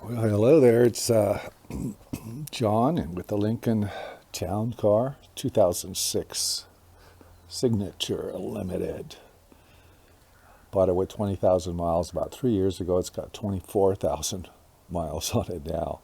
Well, hello there. It's John, and with the Lincoln Town Car 2006 Signature Limited. Bought it with 20,000 miles about 3 years ago. It's got 24,000 miles on it now.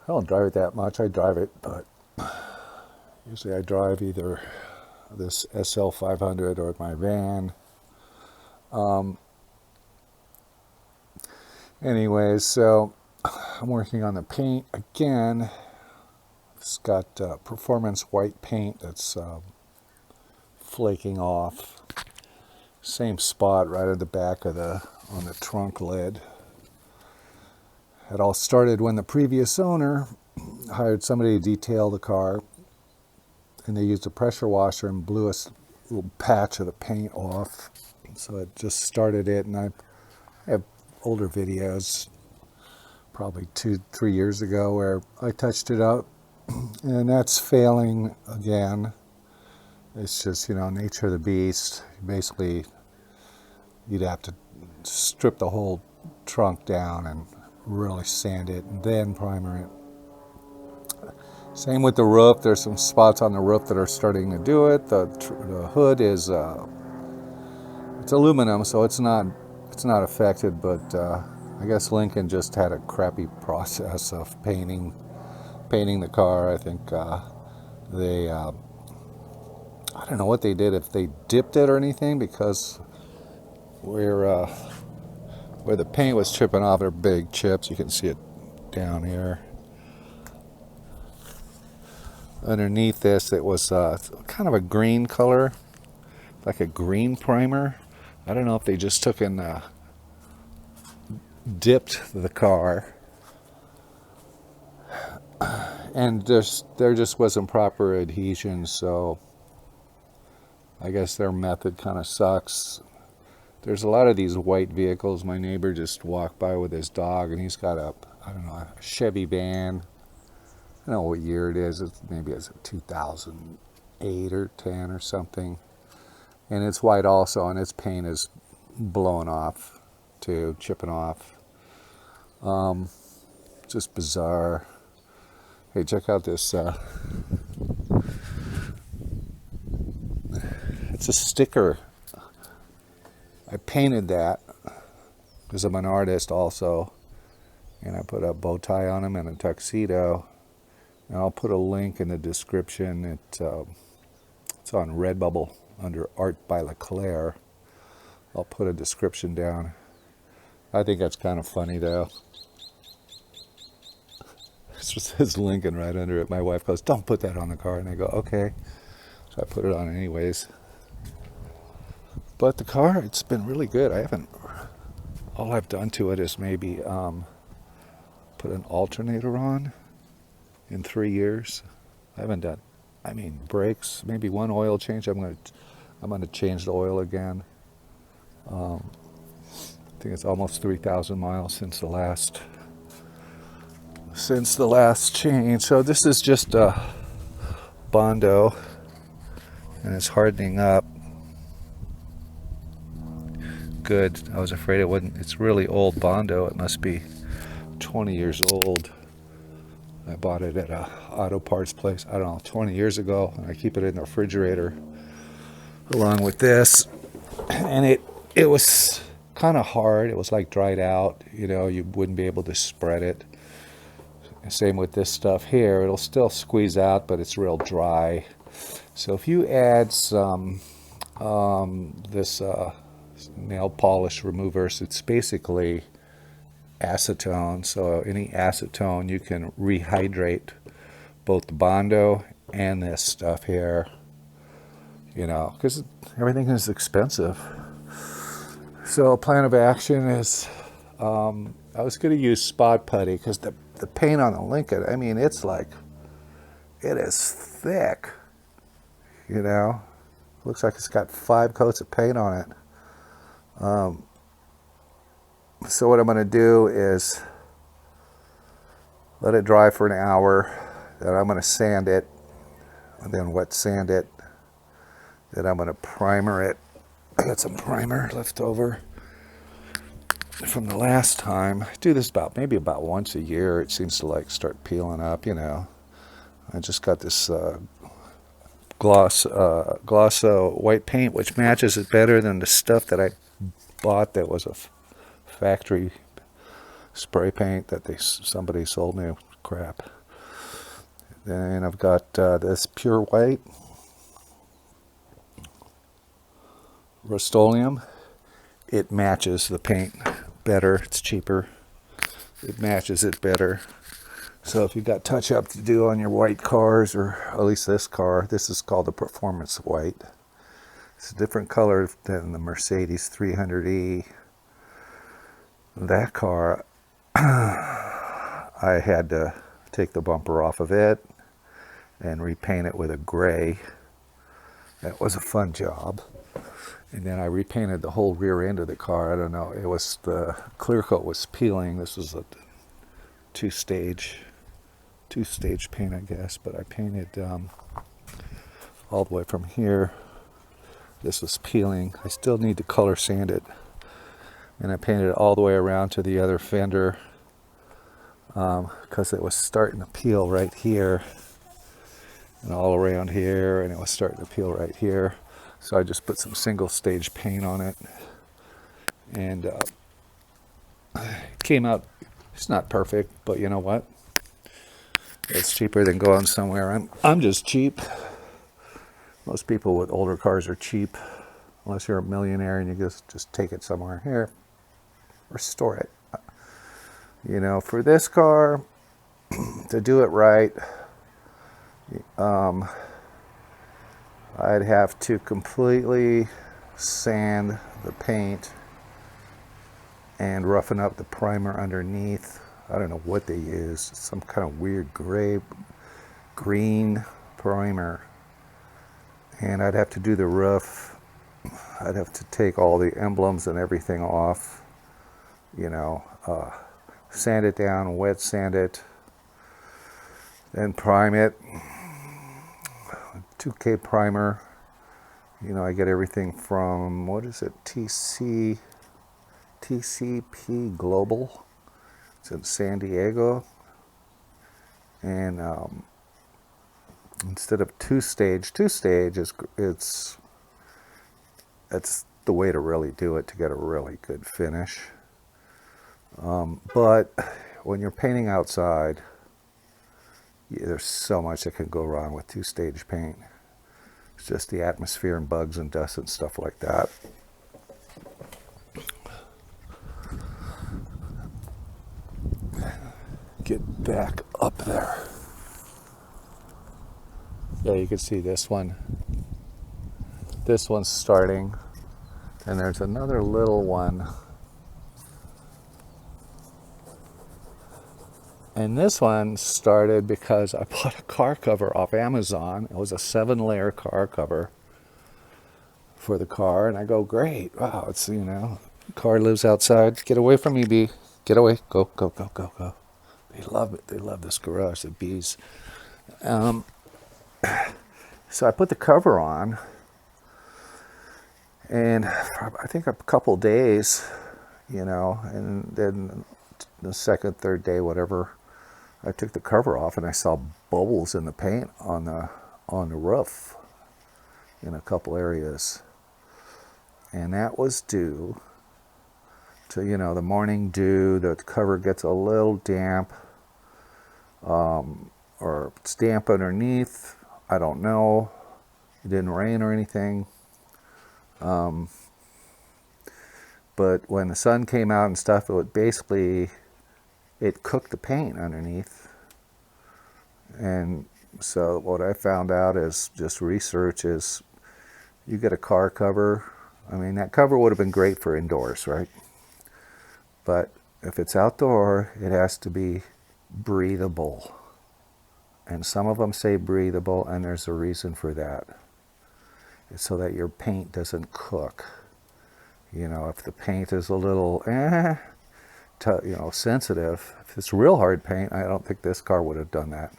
I don't drive it that much. I drive it, but usually I drive either this SL500 or my van. Anyways, so I'm working on the paint again. It's got performance white paint that's flaking off. Same spot right at the back of on the trunk lid. It all started when the previous owner hired somebody to detail the car, and they used a pressure washer and blew a little patch of the paint off. So it just started it, and I have older videos, probably 2-3 years ago, where I touched it up, and that's failing again. It's just, nature of the beast. Basically, you'd have to strip the whole trunk down and really sand it and then primer it. Same with the roof. There's some spots on the roof that are starting to do it. The hood is it's aluminum, so it's not affected, but I guess Lincoln just had a crappy process of painting the car. I think they I don't know what they did, if they dipped it or anything, because where the paint was chipping off, are big chips. You can see it down here. Underneath this, it was kind of a green color, like a green primer. I don't know if they just took and dipped the car, and there just wasn't proper adhesion, so I guess their method kind of sucks. There's a lot of these white vehicles. My neighbor just walked by with his dog, and he's got a Chevy van. I don't know what year it is. Maybe it's a 2008 or 10 or something. And it's white also, and its paint is blowing off too, chipping off. Just bizarre. Hey, check out this. It's a sticker. I painted that because I'm an artist also, and I put a bow tie on him and a tuxedo. And I'll put a link in the description. It's on Redbubble under Art by Leclerc. I'll put a description down. I think that's kind of funny, though. It just says Lincoln right under it. My wife goes, "Don't put that on the car," and I go, "Okay." So I put it on anyways. But the car, it's been really good. All I've done to it is maybe put an alternator on in 3 years. I haven't done, brakes, maybe one oil change. I'm gonna change the oil again. I think it's almost 3,000 miles since the last change. So this is just a Bondo, and it's hardening up. Good. I was afraid it wouldn't. It's really old Bondo. It must be 20 years old. I bought it at a auto parts place, I don't know, 20 years ago, and I keep it in the refrigerator along with this. And it was kind of hard. It was like dried out. You wouldn't be able to spread it. Same with this stuff here. It'll still squeeze out, but it's real dry. So if you add some this nail polish remover, it's basically acetone. So any acetone, you can rehydrate both the Bondo and this stuff here, because everything is expensive. So plan of action is I was going to use spot putty, because the paint on the Lincoln, it's like, it is thick, looks like it's got 5 coats of paint on it. So what I'm going to do is let it dry for an hour. Then I'm going to sand it, and then wet sand it. Then I'm going to primer it. I got some primer left over. from the last time. I do this maybe about once a year. It seems to like start peeling up, you know. I just got this Glosso white paint, which matches it better than the stuff that I bought that was a factory spray paint that somebody sold me. Crap. Then I've got this pure white Rust-Oleum. It matches the paint better. It's cheaper. It matches it better. So if you've got touch-up to do on your white cars, or at least this car, this is called the Performance White. It's a different color than the Mercedes 300E. That car, I had to take the bumper off of it and repaint it with a gray. That was a fun job. And then I repainted the whole rear end of the car. I don't know, it was, the clear coat was peeling. This was a two-stage paint, I guess, but I painted all the way from here. This was peeling. I still need to color sand it. And I painted it all the way around to the other fender because it was starting to peel right here and all around here, and it was starting to peel right here. So I just put some single stage paint on it, and it came out, it's not perfect, but you know what? It's cheaper than going somewhere. I'm just cheap. Most people with older cars are cheap, unless you're a millionaire and you just take it somewhere here or store it. You know, for this car, to do it right, I'd have to completely sand the paint and roughen up the primer underneath. I don't know what they use. Some kind of weird green primer. And I'd have to do the roof. I'd have to take all the emblems and everything off. You know, sand it down, wet sand it, then prime it. 2K primer. You know, I get everything from, what is it, TCP Global. It's in San Diego. And instead of two-stage is that's the way to really do it to get a really good finish. But when you're painting outside, there's so much that can go wrong with two-stage paint. It's just the atmosphere and bugs and dust and stuff like that. Get back up there. Yeah, you can see this one. This one's starting, and there's another little one. And this one started because I bought a car cover off Amazon. It was a 7-layer car cover for the car, and I go, great, wow, it's, you know, the car lives outside. Get away from me, bee. Get away. Go, go, go, go, go. They love it. They love this garage, the bees. So I put the cover on, and I think a couple days, you know, and then the second, third day, whatever, I took the cover off and I saw bubbles in the paint on the roof in a couple areas. And that was due to, you know, the morning dew. The cover gets a little damp, or it's damp underneath. I don't know. It didn't rain or anything. But when the sun came out and stuff, it would basically, it cooked the paint underneath. And so what I found out is just research is, you get a car cover. I mean, that cover would have been great for indoors, right? But if it's outdoor, it has to be breathable. And some of them say breathable, and there's a reason for that. It's so that your paint doesn't cook. You know, if the paint is a little, sensitive, if it's real hard paint, I don't think this car would have done that.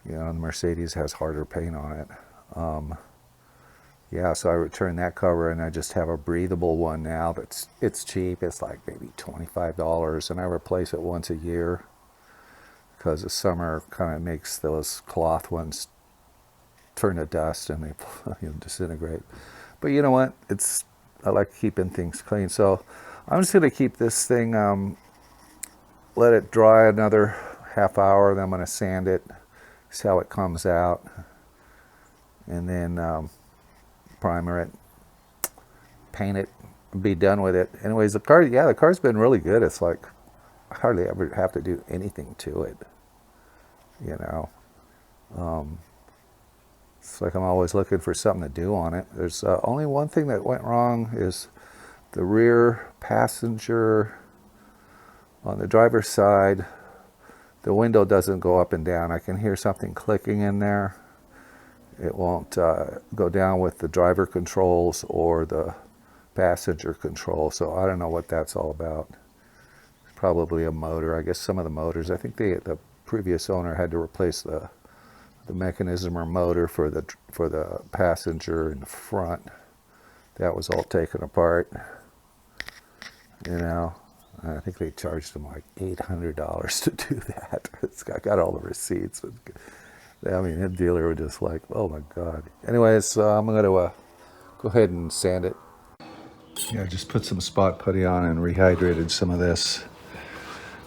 You know, the Mercedes has harder paint on it. yeah, so I returned that cover, and I just have a breathable one now. It's cheap. It's like maybe $25, and I replace it once a year because the summer kind of makes those cloth ones turn to dust and they disintegrate. But you know what? I like keeping things clean, so I'm just gonna keep this thing, let it dry another half hour. Then I'm gonna sand it, see how it comes out, and then primer it, paint it, be done with it. Anyways, the car's been really good. It's like I hardly ever have to do anything to it. You know, it's like I'm always looking for something to do on it. There's only one thing that went wrong is the rear passenger on the driver's side. The window doesn't go up and down. I can hear something clicking in there. It won't go down with the driver controls or the passenger control. So I don't know what that's all about. Probably a motor. I guess some of the motors. I think the previous owner had to replace the mechanism or motor for the passenger in the front. That was all taken apart. You know, I think they charged him like $800 to do that. I got all the receipts. I mean, the dealer was just like, oh my God. Anyways, I'm going to go ahead and sand it. Yeah, just put some spot putty on and rehydrated some of this.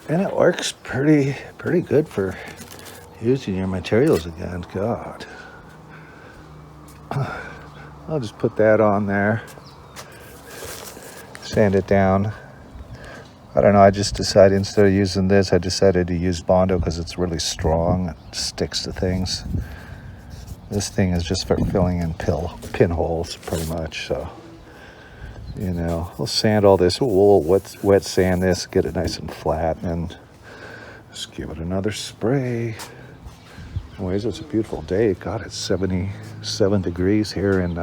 And it works pretty good for using your materials again. God. I'll just put that on there. Sand it down. I don't know, I just decided instead of using this, I decided to use Bondo because it's really strong. It sticks to things. This thing is just for filling in pinholes, pretty much. So, you know, we'll sand all this. We'll wet sand this, get it nice and flat, and just give it another spray. Anyways, it's a beautiful day. God, it's 77 degrees here in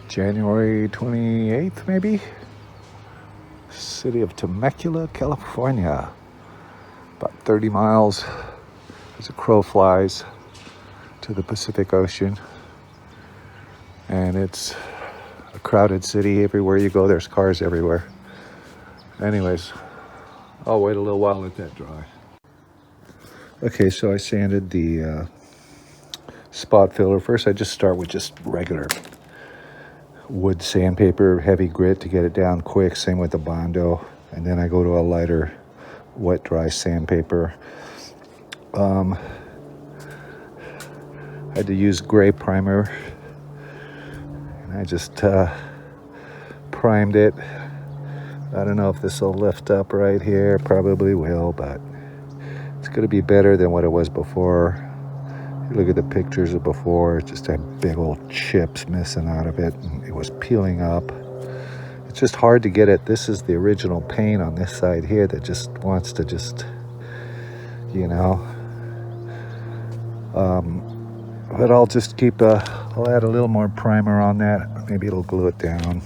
January 28th, maybe? City of Temecula, California. About 30 miles as a crow flies to the Pacific Ocean. And it's a crowded city. Everywhere you go, there's cars everywhere. Anyways, I'll wait a little while, let that dry. Okay, so I sanded the spot filler. First, I just start with just regular wood sandpaper, heavy grit to get it down quick. Same with the Bondo. And then I go to a lighter wet dry sandpaper. I had to use gray primer, and I just primed it. I don't know if this will lift up right here. Probably will, but it's going to be better than what it was before. You look at the pictures of before, it just had big old chips missing out of it, and it was peeling up. It's just hard to get it. This is the original paint on this side here that just wants to just, you know. But I'll just I'll add a little more primer on that. Maybe it'll glue it down.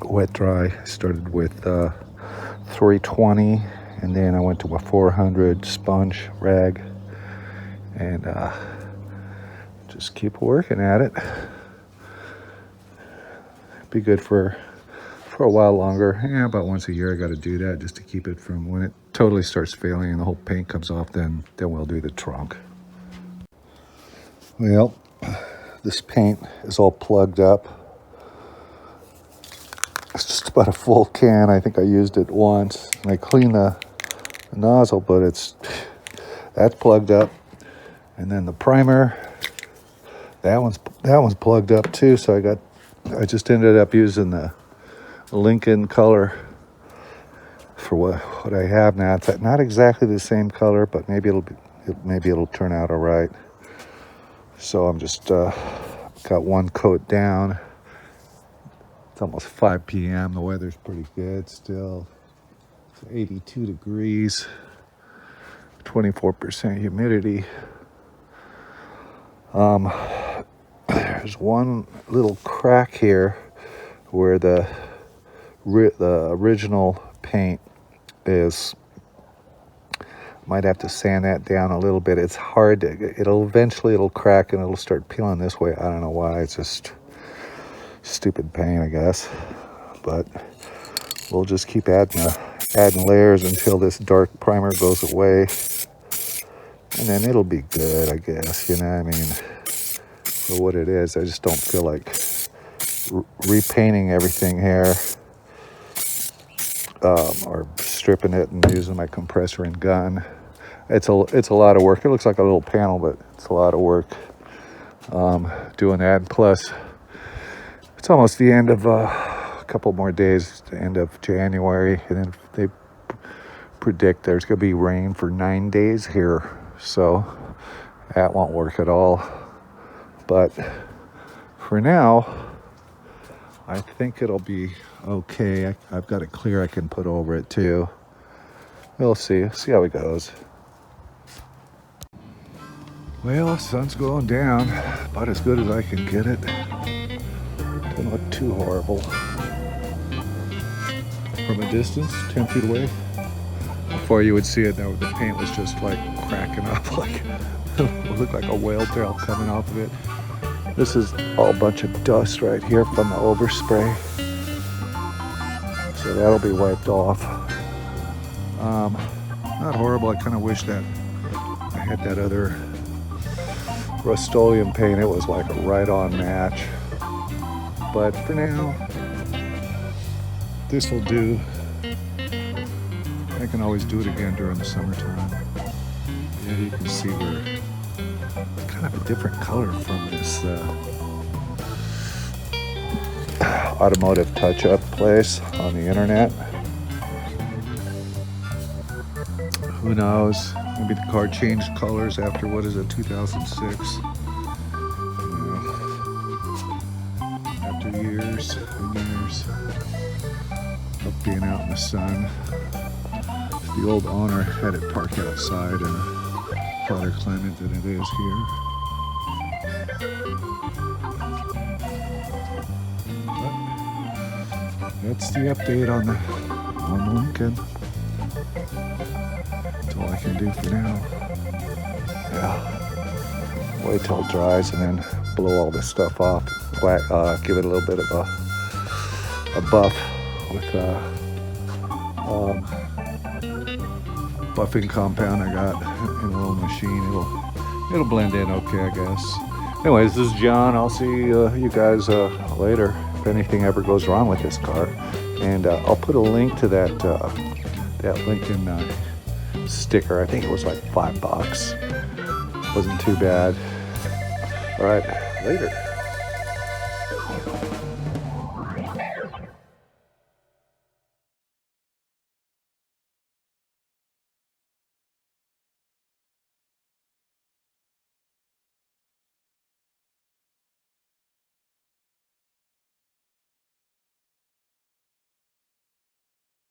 Wet dry. I started with 320, and then I went to a 400 sponge rag. And just keep working at it. Be good for a while longer. Yeah, about once a year I got to do that just to keep it from when it totally starts failing and the whole paint comes off, then we'll do the trunk. Well, this paint is all plugged up. It's just about a full can. I think I used it once. And I cleaned the nozzle, but that's plugged up. And then the primer, that one's plugged up too. So I just ended up using the Lincoln color for what I have now. It's not exactly the same color, but maybe it'll turn out all right. So I'm just got one coat down. It's almost 5 p.m. The weather's pretty good still. It's 82 degrees, 24% humidity. There's one little crack here where the original paint is Might have to sand that down a little bit. It's hard to, it'll crack and it'll start peeling this way. I don't know why. It's just stupid paint, I guess. But we'll just keep adding layers until this dark primer goes away. And then it'll be good, I guess, you know what I mean? For what it is, I just don't feel like repainting everything here. Or stripping it and using my compressor and gun. It's a lot of work. It looks like a little panel, but it's a lot of work doing that. And plus, it's almost the end of a couple more days, the end of January, and then they predict there's going to be rain for 9 days here, so that won't work at all. But for now, I think it'll be okay. I've got a clear I can put over it too. We'll see how it goes. Well, sun's going down, about as good as I can get it. Doesn't look too horrible. From a distance, 10 feet away, before you would see it, the paint was just like cracking up, like it looked like a whale tail coming off of it. This is all a bunch of dust right here from the overspray. So that'll be wiped off. Not horrible. I kind of wish that I had that other Rust-Oleum paint. It was like a right-on match. But for now, this will do. I can always do it again during the summertime. Yeah, you can see we're kind of a different color from this automotive touch-up place on the internet. Who knows? Maybe the car changed colors after, what is it, 2006? After years and years of being out in the sun. The old owner had it parked outside in a hotter climate than it is here. That's the update on the Lincoln. That's all I can do for now. Yeah. Wait till it dries and then blow all this stuff off. Give it a little bit of a buff with buffing compound I got in a little machine. It'll blend in okay, I guess. Anyways, this is John. I'll see you guys later if anything ever goes wrong with this car. And I'll put a link to that Lincoln sticker. I think it was like $5. Wasn't too bad. All right, later.